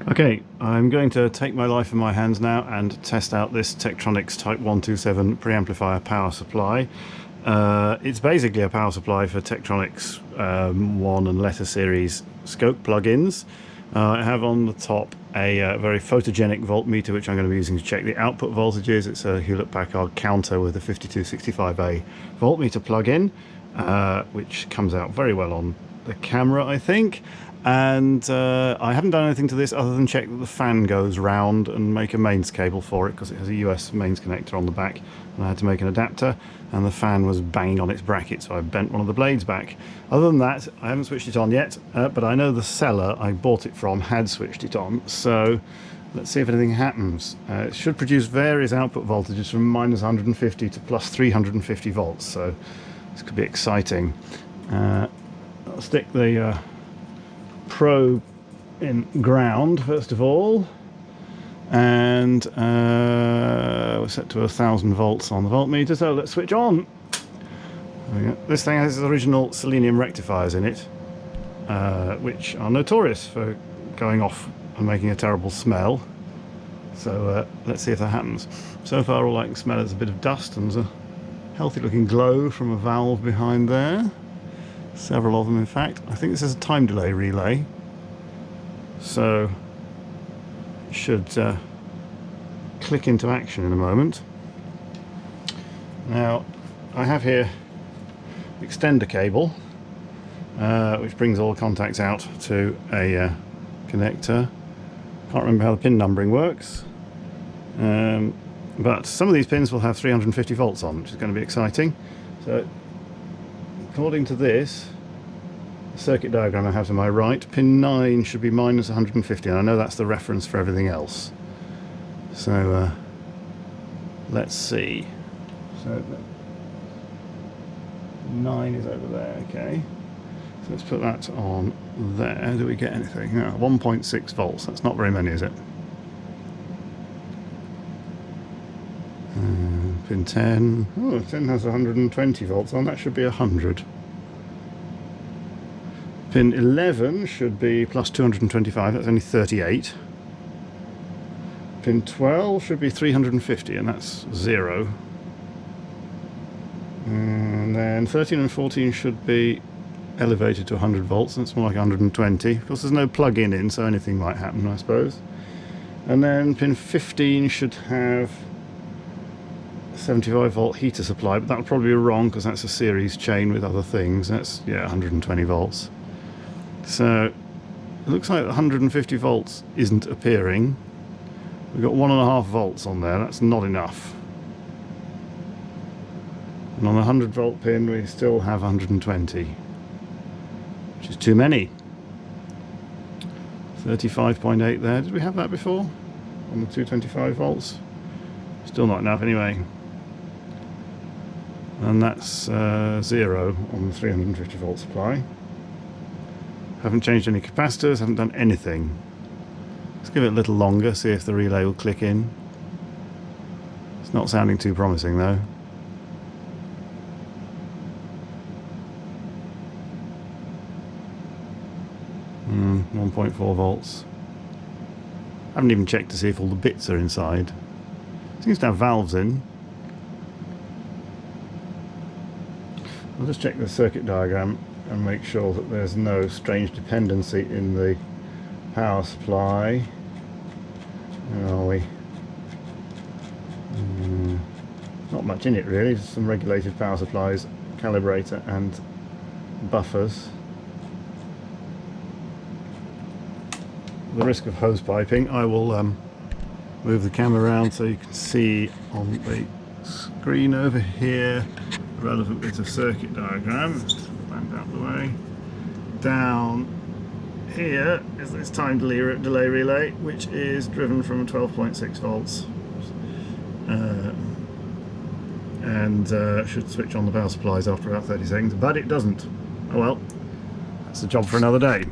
Okay, I'm going to take my life in my hands now and test out this Tektronix Type 127 preamplifier power supply. It's basically a power supply for Tektronix 1 and letter series scope plugins. I have on the top a very photogenic voltmeter which I'm going to be using to check the output voltages. It's a Hewlett-Packard counter with a 5265A voltmeter plug-in, which comes out very well on the camera, I think. And I haven't done anything to this other than check that the fan goes round and make a mains cable for it, because it has a US mains connector on the back, and I had to make an adapter, and the fan was banging on its bracket, so I bent one of the blades back. Other than that, I haven't switched it on yet, but I know the seller I bought it from had switched it on, so let's see if anything happens. It should produce various output voltages from minus 150 to plus 350 volts, so this could be exciting. I'll stick the probe in ground first of all, and we're set to 1000 volts on the voltmeter, so let's switch on. There we go. This thing has original selenium rectifiers in it, which are notorious for going off and making a terrible smell, so let's see if that happens. So far all I can smell is a bit of dust, and there's a healthy looking glow from a valve behind there. Several of them, in fact. I think this is a time delay relay, so it should click into action in a moment. Now, I have here extender cable, which brings all the contacts out to a connector. Can't remember how the pin numbering works, but some of these pins will have 350 volts on, which is going to be exciting. So, according to this circuit diagram I have to my right, pin 9 should be minus 150, and I know that's the reference for everything else. So let's see. So 9 is over there, okay. So let's put that on there. Do we get anything? No, 1.6 volts. That's not very many, is it? Pin 10. Oh, 10 has 120 volts on. That should be 100. Pin 11 should be plus 225. That's only 38. Pin 12 should be 350, and that's 0. And then 13 and 14 should be elevated to 100 volts. That's more like 120. Of course, there's no plug-in in, so anything might happen, I suppose. And then pin 15 should have 75 volt heater supply, but that'll probably be wrong because that's a series chain with other things. That's, yeah, 120 volts. So it looks like 150 volts isn't appearing. We've got 1.5 volts on there. That's not enough. And on the 100 volt pin we still have 120, which is too many. 35.8 there. Did we have that before on the 225 volts? Still not enough anyway. And that's 0 on the 350 volt supply. Haven't changed any capacitors, haven't done anything. Let's give it a little longer, see if the relay will click in. It's not sounding too promising though. 1.4 volts. Haven't even checked to see if all the bits are inside. Seems to have valves in. I'll just check the circuit diagram and make sure that there's no strange dependency in the power supply. Where are we? Not much in it really, just some regulated power supplies, calibrator and buffers. At the risk of hose piping, I will move the camera around so you can see on the screen over here the relevant bit of circuit diagram. Stand out the way. Down here is this time delay relay, which is driven from 12.6 volts and should switch on the power supplies after about 30 seconds, but it doesn't. Oh well, that's the job for another day.